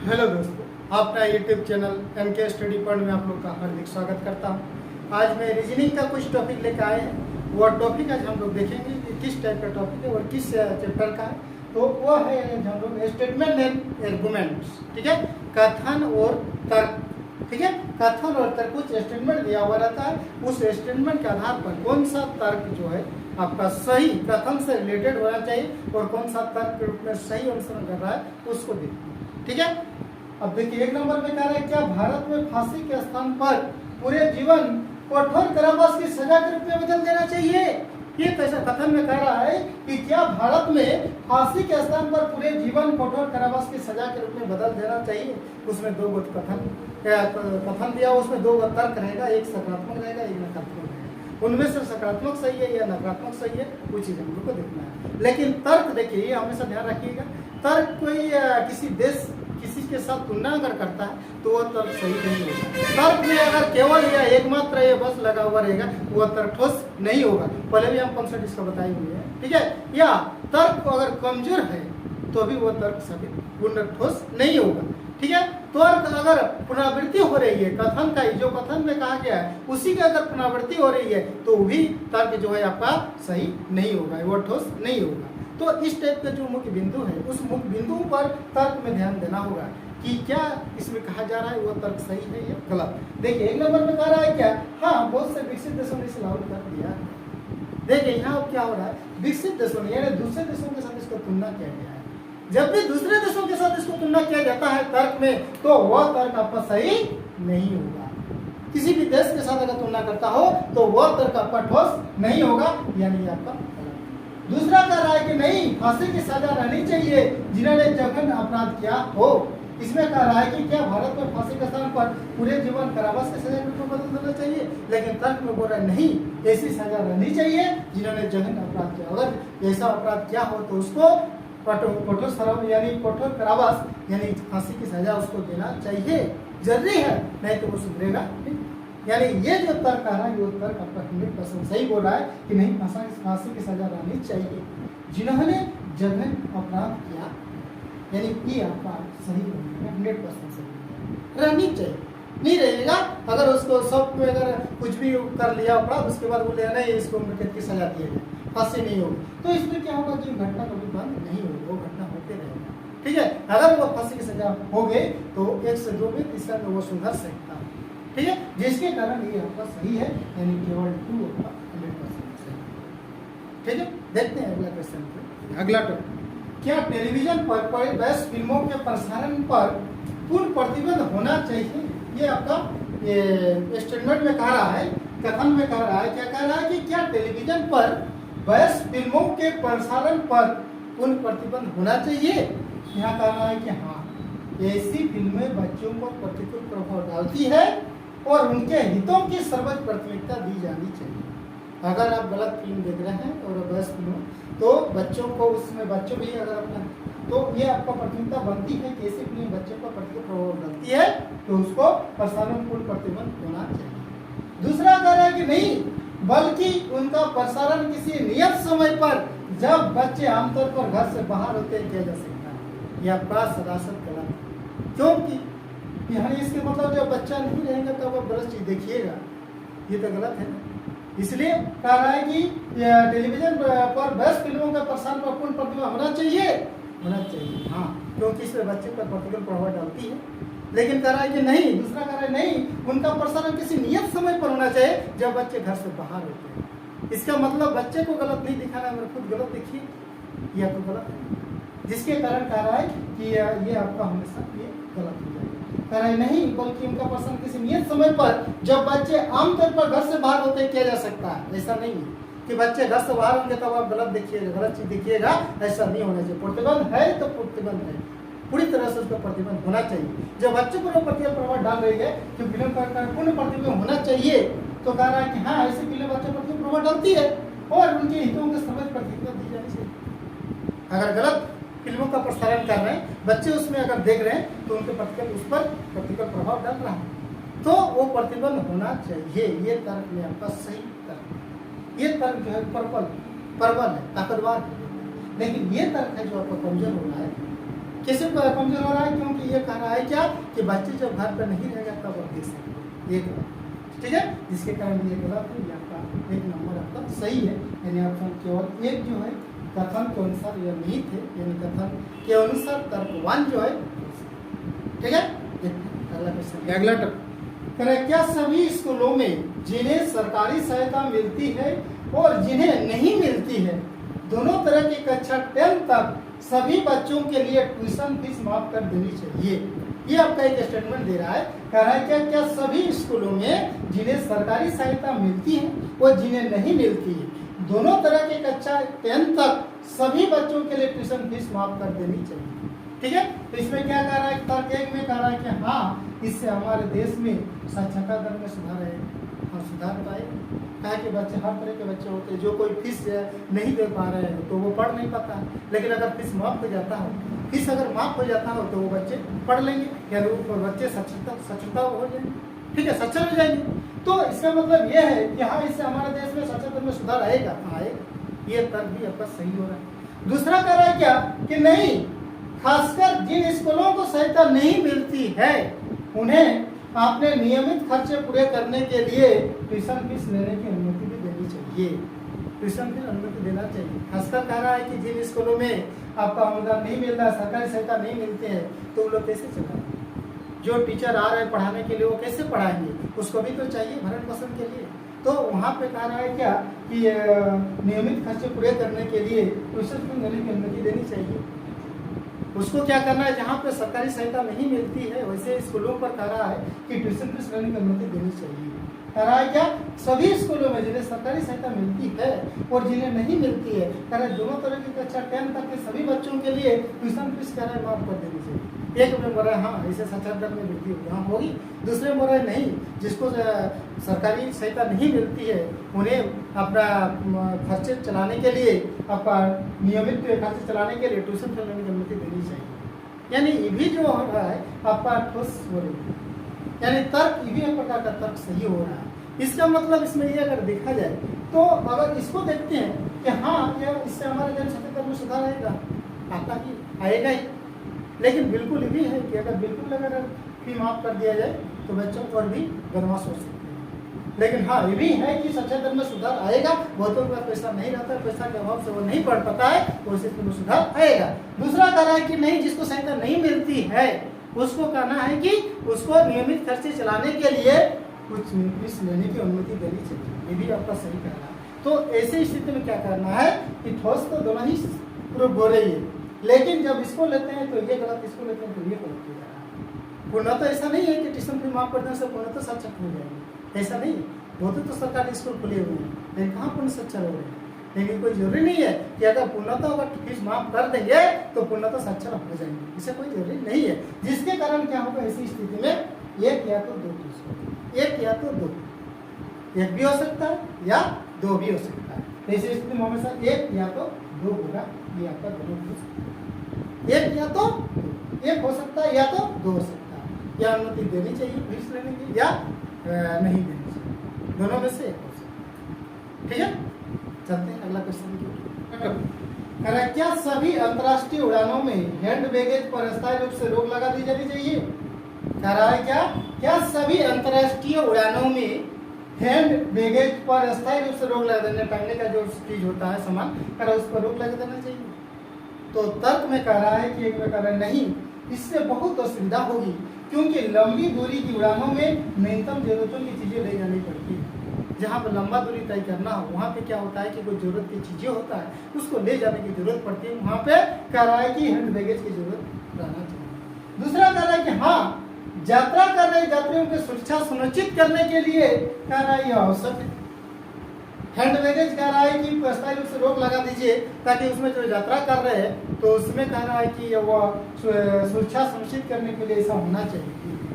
Hello दोस्तों, आपका YouTube channel MK study point में आप लोग का हार्दिक स्वागत करता हूं। आज मैं रीजनिंग का कुछ टॉपिक लेकर आए हैं। वो टॉपिक आज हम लोग देखेंगे कि किस टाइप का टॉपिक है और किस चैप्टर का है। तो वो है हम लोग स्टेटमेंट एंड आर्गुमेंट्स। ठीक है, कथन और तर्क। ठीक है, कथन और तर्क, कुछ स्टेटमेंट दिया हुआ रहता है, उस स्टेटमेंट के आधार पर कौन सा तर्क जो है आपका सही कथन से रिलेटेड होना चाहिए और कौन सा तर्क के रूप में सही अनुसरण कर रहा है उसको देखते हैं। ठीक है, अब देखिए एक नंबर में कह रहा है क्या भारत में फांसी के स्थान पर पूरे जीवन कठोर कारावास की सजा के रूप में बदल देना चाहिए। ये कैसा कथन में कह रहा है कि क्या भारत में फांसी के स्थान पर पूरे जीवन कठोर कारावास की सजा के रूप में बदल देना चाहिए। उसमें दो कथन दिया, उसमें दो तर्क रहेगा, एक सकारात्मक रहेगा, एक नकारात्मक रहेगा। उनमें से सकारात्मक सही है या नकारात्मक सही है वो चीज हम लोग को देखना है। लेकिन तर्क देखिए, ये हमेशा ध्यान रखिएगा, तर्क कोई किसी देश किसी के साथ तुलना अगर करता है तो वह तर्क सही नहीं होगा। तर्क में अगर केवल या एकमात्र ये बस लगा हुआ रहेगा वह तर्क ठोस नहीं होगा। पहले भी हम कॉन्सेप्ट इसका बताए हुए हैं। ठीक है, या तर्क अगर कमजोर है तो भी वह तर्क साबित पूर्ण ठोस नहीं होगा। ठीक है, तर्क अगर पुनरावृत्ति हो रही है, कथन का जो कथन में कहा गया है उसी की अगर पुनरावृत्ति हो रही है तो भी तर्क जो है आपका सही नहीं होगा, वह ठोस नहीं होगा। तो इस टाइप का जो मुख्य बिंदु है उस मुख्य बिंदु पर तर्क में ध्यान देना होगा कि क्या इसमें कहा जा रहा है वो तर्क सही है या गलत। देखिए एक नंबर में कह रहा है क्या, हाँ बहुत से विकसित देशों ने इसे लागू कर दिया है। देखिए यहाँ क्या हो रहा है, विकसित देशों ने यानी दूसरे देशों के साथ इसको तुलना किया गया है। जब भी दूसरे देशों के साथ इसको तुलना किया जाता है तर्क में तो वह तर्क आपका सही नहीं होगा। किसी भी देश के साथ अगर तुलना करता हो तो वह तर्क आपका ठोस नहीं होगा, यानी आपका। दूसरा कह रहा है कि नहीं, फांसी की सजा रहनी चाहिए जिन्होंने जघन्य अपराध किया हो। इसमें कह रहा है कि क्या भारत में फांसी के स्थान पर पूरे जीवन कारावास की सजा के रूप में बदल देना चाहिए। लेकिन तर्क में बोल रहा है नहीं, ऐसी सजा रहनी चाहिए जिन्होंने जघन्य अपराध किया। अगर ऐसा अपराध किया हो तो उसको कठोर श्रम यानी कठोर कारावास यानी फांसी की सजा उसको देना चाहिए, जरूरी है, नहीं तो वो सुधरेगा। यानी ये जो तर्क आ रहा है वो तर्क आपका 100% सही बोल रहा है कि नहीं, फांसी की सजा रहनी चाहिए जिन्होंने जघन्य अपराध किया, यानी ये आपका सही 100% सही रहनी चाहिए। नहीं रहेगा अगर उसको सब में अगर कुछ भी कर लिया अपराध उसके बाद बोले नहीं इसको मृत्यु की सजा दी है, फांसी नहीं होगी, तो इसमें क्या होगा कि घटना कभी बंद नहीं होगी, वो घटना होते रहेगा। ठीक है, अगर वो फांसी की सजा हो गई तो 1 से 2 में तीसरा में वो सुधर सकता है। ठीक है, जिसके कारण ये आपका सही है, यानी केवल 2 आपका 100% सही। ठीक है, देखते हैं अगला क्वेश्चन पे। अगला टॉपिक, क्या टेलीविजन पर बेस्ट फिल्मों के प्रसारण पर पूर्ण प्रतिबंध होना चाहिए। ये आपका ये स्टेटमेंट में कह रहा है, कथन में कह रहा है, क्या कह रहा है कि क्या टेलीविजन पर बेस्ट फिल्मों के प्रसारण पर पूर्ण प्रतिबंध होना चाहिए। यहाँ कह रहा है कि हाँ, ऐसी फिल्में बच्चों को प्रतिकूल प्रभाव डालती है और उनके हितों की सर्वोच्च प्राथमिकता दी जानी चाहिए। अगर आप गलत फिल्म देख रहे हैं और बेस्ट फिल्म तो बच्चों को उसमें बच्चों भी अगर अपना तो ये आपका प्राथमिकता बनती है कि ऐसी फिल्म बच्चों को प्रतिकूल प्रभाव डालती है तो उसको प्रसारण पूर्ण प्रतिबंध होना चाहिए। दूसरा कह रहा है कि नहीं, बल्कि उनका प्रसारण किसी नियत समय पर जब बच्चे आमतौर पर घर से बाहर होते हैं किया जा सकता है। यह आपका सरासर गलत है, क्योंकि यहाँ इसके मतलब जब बच्चा नहीं रहेगा तब आप गलत चीज देखिएगा, ये तो गलत है ना। इसलिए कह रहा है कि टेलीविजन पर बेस्ट फिल्मों का प्रसारण पर पूर्ण प्रतिबंध होना चाहिए, हाँ, क्योंकि इसमें बच्चे पर प्रतिकूल प्रभाव डालती है। लेकिन कह रहा है कि नहीं, दूसरा कह रहा है नहीं, उनका प्रसारण किसी नियत समय पर होना चाहिए जब बच्चे घर से बाहर होते हैं। इसका मतलब बच्चे को गलत नहीं दिखाना, अगर खुद गलत दिखिए, यह तो गलत है। जिसके कारण कह रहा है कि ये आपका हमेशा ये गलत हो जाएगा। कह रहा है नहीं, बल्कि उनका प्रसारण किसी नियत समय पर जब बच्चे आमतौर पर घर से बाहर होते किया जा सकता है। ऐसा नहीं है कि बच्चे घर से बाहर होंगे तब आप गलत देखिएगा, गलत चीज देखिएगा, ऐसा नहीं होना चाहिए। प्रतिबंध है तो प्रतिबंध है, पूरी तरह से उसका प्रतिबंध होना चाहिए। जब बच्चों पर प्रतिकूल प्रभाव डाल रही है कि फिल्म का पूर्ण प्रतिबंध होना चाहिए तो कह रहा है कि हाँ, ऐसी फिल्म बच्चों पर प्रभाव डालती है और उनके हितों के सर्वोच्च प्राथमिकता दी जानी चाहिए। अगर गलत फिल्मों का प्रसारण कर रहे हैं, बच्चे उसमें अगर देख रहे हैं तो उनके उस पर प्रतिकूल प्रभाव डाल रहा है तो वो प्रतिबंध होना चाहिए। ये तर्क में आपका सही तर्क, ये तर्क जो है प्रबल है, ताकतवर है। लेकिन ये तर्क है जो आपका कमजोर हो रहा है। कैसे कमजोर हो रहा है? क्योंकि ये कह रहा है क्या कि बच्चे जब घर पर नहीं रहेगा तब आप देख सकते, ये गलत, ठीक है, जिसके कारण ये गलत है। ये आपका 1 नंबर आपका सही है, यानी ऑप्शन केवल एक जो है कथन के अनुसार यह निहित है, यानी कथन के अनुसार तर्कवान जो है, ठीक है। अगला क्वेश्चन, अगला टॉपिक, क्या सभी स्कूलों में जिन्हें सरकारी सहायता मिलती है और जिन्हें नहीं मिलती है, दोनों तरह की कक्षा 10 तक सभी बच्चों के लिए ट्यूशन फीस माफ कर देनी चाहिए? ये आपका एक स्टेटमेंट दे रहा है, कह रहा है क्या सभी स्कूलों में जिन्हें सरकारी सहायता मिलती है और जिन्हें नहीं मिलती है, दोनों तरह की कक्षा 10 तक सभी बच्चों के लिए ट्यूशन फीस माफ कर देनी चाहिए, ठीक है। तो इसमें क्या कह रहा है? तर्क एक में कह रहा है कि हाँ, इससे हमारे देश में साक्षरता दर में सुधार है, हाँ सुधार पाएगा। कहा कि बच्चे हर तरह के बच्चे होते हैं, जो कोई फीस नहीं दे पा रहे हैं तो वो पढ़ नहीं पाता है, लेकिन अगर फीस माफ हो जाता हो, फीस अगर माफ हो जाता हो तो वो बच्चे पढ़ लेंगे, यानी वो बच्चे साक्षरता हो जाएंगे, ठीक है, सक्षम हो जाएंगे। तो इसका मतलब ये है कि हाँ, इससे हमारे देश में साक्षरता दर में सुधार आएगा, आएगा। ये तर्क भी आपका सही हो रहा है। दूसरा कह रहा है क्या कि नहीं, खासकर जिन स्कूलों को सहायता नहीं मिलती है उन्हें आपने नियमित खर्चे पूरे करने के लिए ट्यूशन फीस लेने की अनुमति भी देनी चाहिए, ट्यूशन फीस अनुमति देना चाहिए। खासकर कह रहा है कि जिन स्कूलों में आपका अनुदान नहीं मिल रहा है, सरकारी सहायता नहीं मिलती है, तो वो लोग कैसे चलाएंगे? जो टीचर आ रहे हैं पढ़ाने के लिए वो कैसे पढ़ाएंगे? उसको भी तो चाहिए भरण पोषण के लिए। तो वहाँ पे कह रहा है क्या कि नियमित खर्चे पूरे करने के लिए ट्यूशन फीस लेने की अनुमति देनी चाहिए। उसको क्या करना है, जहाँ पे सरकारी सहायता नहीं मिलती है वैसे स्कूलों पर कह रहा है कि ट्यूशन फीस लेने की अनुमति देनी चाहिए। कह रहा है क्या सभी स्कूलों में जिन्हें सरकारी सहायता मिलती है और जिन्हें नहीं मिलती है, कह रहा है दोनों तरह की कक्षा 10 तक के सभी बच्चों के लिए ट्यूशन फीस कह रहा है माफ कर देनी चाहिए। एक में बोल रहा है हाँ ऐसे साक्षरता दर में वृद्धि यहाँ होगी, दूसरे में बोल रहा है नहीं, जिसको सरकारी सहायता नहीं मिलती है उन्हें अपना खर्चे चलाने के लिए, आपका नियमित खर्चे चलाने के लिए ट्यूशन फीस लेने की अनुमति देनी चाहिए। यानी ये भी जो हो रहा है आपका ठोस हो रही है, यानी तर्क ये भी एक प्रकार का तर्क सही हो रहा है। इसका मतलब इसमें ये अगर देखा जाए तो अगर इसको देखते हैं कि हाँ क्या इससे हमारे जनसंख्या दर में सुधार आएगा, आता ही आएगा ही, लेकिन बिल्कुल ये भी है कि अगर बिल्कुल अगर फी माफ कर दिया जाए तो बच्चों पर भी बदमाश हो सकते हैं। लेकिन हाँ ये भी है कि शिक्षा दर में सुधार आएगा, बहुतों के पास पैसा नहीं रहता है, पैसा के अभाव से वो नहीं पढ़ पाता है, तो उसे में सुधार आएगा। दूसरा कह रहा है कि नहीं, जिसको सहायता नहीं मिलती है उसको कहना है कि उसको नियमित खर्चे चलाने के लिए कुछ फीस लेने की अनुमति देनी चाहिए। ये भी आपका सही कहना है। तो ऐसे स्थिति में क्या करना है कि ठोस तो दोनों ही प्रूफ हो रही है, लेकिन जब इसको लेते हैं तो ये गलत, इसको लेते हैं तो ये गलत हो जा रहा है। पूर्ण तो ऐसा नहीं है कि ट्यूशन फी माफ कर देने से पूर्ण तो साक्षर हो जाएंगे, ऐसा नहीं है। होते तो सरकारी स्कूल खुले हुए हैं, लेकिन कहाँ पूर्ण साक्षर हो रहे हैं। लेकिन कोई जरूरी नहीं है कि अगर पूर्णतः अगर फीस माफ कर देंगे तो पूर्णतः साक्षर हो जाएंगे, इसे कोई जरूरी नहीं है। जिसके कारण क्या होगा ऐसी स्थिति में एक या तो दो फीस, एक या तो दो, एक भी हो सकता है या दो भी हो सकता है। ऐसी स्थिति में हमेशा एक या तो दो होगा, ये आपका दोनों फीस एक या तो एक हो सकता है या तो दो हो सकता है। या अनुमति देनी चाहिए फीस लेने की या नहीं देनी चाहिए, दोनों में से एक हो सकता है। ठीक है, चलते हैं अगला क्वेश्चन की। क्या सभी अंतर्राष्ट्रीय उड़ानों में हैंड बैगेज पर अस्थायी रूप से रोक लगा दी जानी चाहिए? कह रहा है क्या सभी अंतर्राष्ट्रीय उड़ानों में हैंड बैगेज पर अस्थायी रूप से रोक लगा देने, टांगने का जो चीज होता है सामान, कह रहा है उस पर रोक लगा देना चाहिए। तो तर्क में कह रहा है कि एक में कह रहा है नहीं, इससे बहुत असुविधा होगी, क्योंकि लंबी दूरी की उड़ानों में न्यूनतम जरूरतों की चीजें ले जानी पड़ती है। जहाँ पर लंबा दूरी तय करना हो वहाँ पे क्या होता है कि कोई जरूरत की चीजें होता है उसको ले जाने की जरूरत पड़ती है, वहाँ पे कह रहा है कि हैंड बैगेज की जरूरत रहना चाहिए। दूसरा कह रहा है कि हाँ, यात्रा कर रहे यात्रियों की सुरक्षा सुनिश्चित करने के लिए कह रहा है यह आवश्यक है। हैंड बैगेज कह रहा है कि अस्थायी रूप से रोक लगा दीजिए, ताकि उसमें जो यात्रा कर रहे हैं तो उसमें कह रहा है कि वह सुरक्षा सुनिश्चित करने के लिए ऐसा होना चाहिए।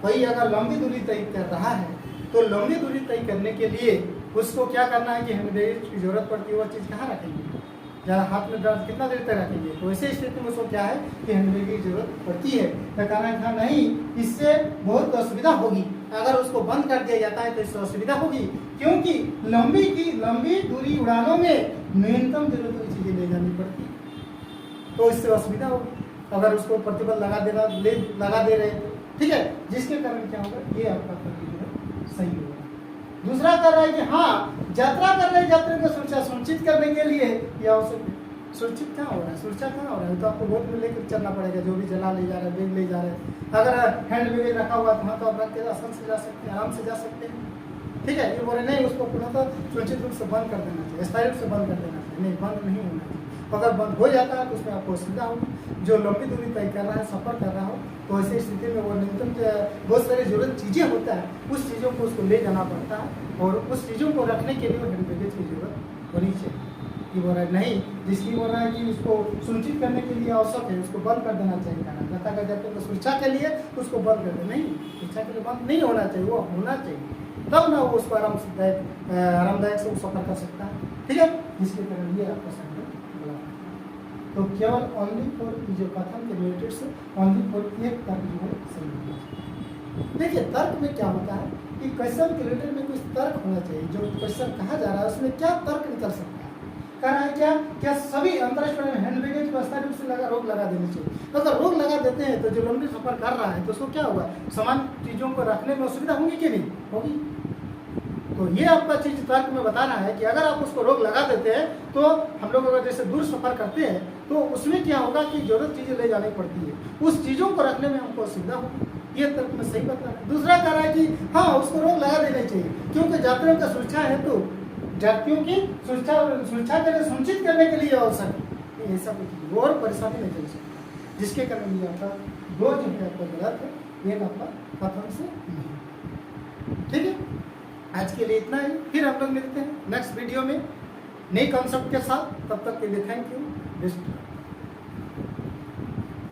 कोई अगर लंबी दूरी तय कर रहा है तो लंबी दूरी तय करने के लिए उसको क्या करना है कि हैंड बैगेज की जरूरत पड़ती है। वो चीज़ कहाँ रखेंगे, जहाँ हाथ में कितना देर तक रखेंगे, तो ऐसे स्थिति में उसको क्या है कि हैंड बैगेज की जरूरत पड़ती है। तो कहना था नहीं, इससे बहुत असुविधा होगी, अगर उसको बंद कर दिया जाता है तो इससे असुविधा होगी, क्योंकि लंबी दूरी उड़ानों में न्यूनतम जरूरत की चीजें ले जानी पड़ती है, तो इससे असुविधा होगी। अगर उसको प्रतिबंध लगा दे रहे थे, ठीक है, जिसके कारण क्या होगा, ये आपका कर्म जो है सही होगा। दूसरा कर रहा है कि हाँ यात्रा कर रहे, यात्रा को सुरक्षा सुनिश्चित करने के लिए यह आवश्यक है। सुरक्षित कहाँ हो रहा है, सुरक्षा कहाँ हो रहा है, तो आपको बोट में लेकर चलना पड़ेगा, जो भी जला ले जा रहा है, बैग ले जा रहे हैं। अगर हैंड बैग रखा हुआ तो वहाँ तो आप रख के आसान से जा सकते हैं, आराम से जा सकते हैं, ठीक है। ये बोले नहीं, उसको पुनः तो सुनिश्चित रूप से बंद कर देना चाहिए, स्थायी रूप से बंद कर देना चाहिए, नहीं बंद नहीं होना चाहिए। अगर बंद हो जाता है तो उसमें आपको असुविधा होगी। जो लंबी दूरी तय कर रहा है, सफर कर रहा हो, तो ऐसी स्थिति में वो न्यूनतम बहुत सारी जरूरत चीज़ें होता है, उस चीज़ों को उसको ले जाना पड़ता है, और उस चीज़ों को रखने के लिए हैंड बैगेज की जरूरत होनी चाहिए। ये बोल रहा है नहीं, जिसकी बोल रहा है कि उसको सुनिश्चित करने के लिए आवश्यक है, उसको बंद कर देना चाहिए खाना, जता कर जाते हैं सुरक्षा के लिए उसको बंद कर दे, नहीं, सुरक्षा के लिए बंद नहीं होना चाहिए, वो होना चाहिए, तब ना वो उसको आरामदायक से सफर कर सकता है, ठीक है। जिसके कारण ये आपका संकल्प गलत है। तो केवल ओनली फॉर जो कथन के रिलेटेड से ओनली फॉर एक तर्क जो है सही होना चाहिए। देखिए तर्क में क्या होता है कि क्वेश्चन के रिलेटेड में कुछ तर्क होना चाहिए, जो क्वेश्चन कहा जा रहा है उसमें क्या तर्क निकल सकता है। कह रहा है क्या सभी अंतरराष्ट्रीय हैंड बैगेज को स्थायी रूप से रोक लगा देनी चाहिए। अगर रोक लगा देते हैं तो जो लंबी सफर कर रहा है तो उसको क्या होगा, सामान्य चीज़ों को रखने में असुविधा होगी कि नहीं होगी। तो ये आपका चीज तर्क में बता रहा है कि अगर आप उसको रोक लगा देते हैं तो हम लोग अगर जैसे दूर सफर करते हैं तो उसमें क्या होगा कि जरूरत चीजें ले जानी पड़ती है, उस चीजों को रखने में हमको असुविधा होगी। ये तर्क में सही बता रहा है। दूसरा कह रहा है कि हाँ उसको रोक लगा देनी चाहिए, क्योंकि यात्रियों का सुरक्षा है, तो यात्रियों की सुरक्षा के लिए सुनिश्चित करने के लिए आवश्यक है, ऐसा कुछ और परेशानी नहीं चल सकती, जिसके कारण ये आपका दो जो है आपका गलत है, एक आपका कथन से नहीं। ठीक है, आज के लिए इतना ही, फिर हम लोग मिलते हैं नेक्स्ट वीडियो में नए कॉन्सेप्ट के साथ। तब तक के लिए थैंक यू, बेस्ट।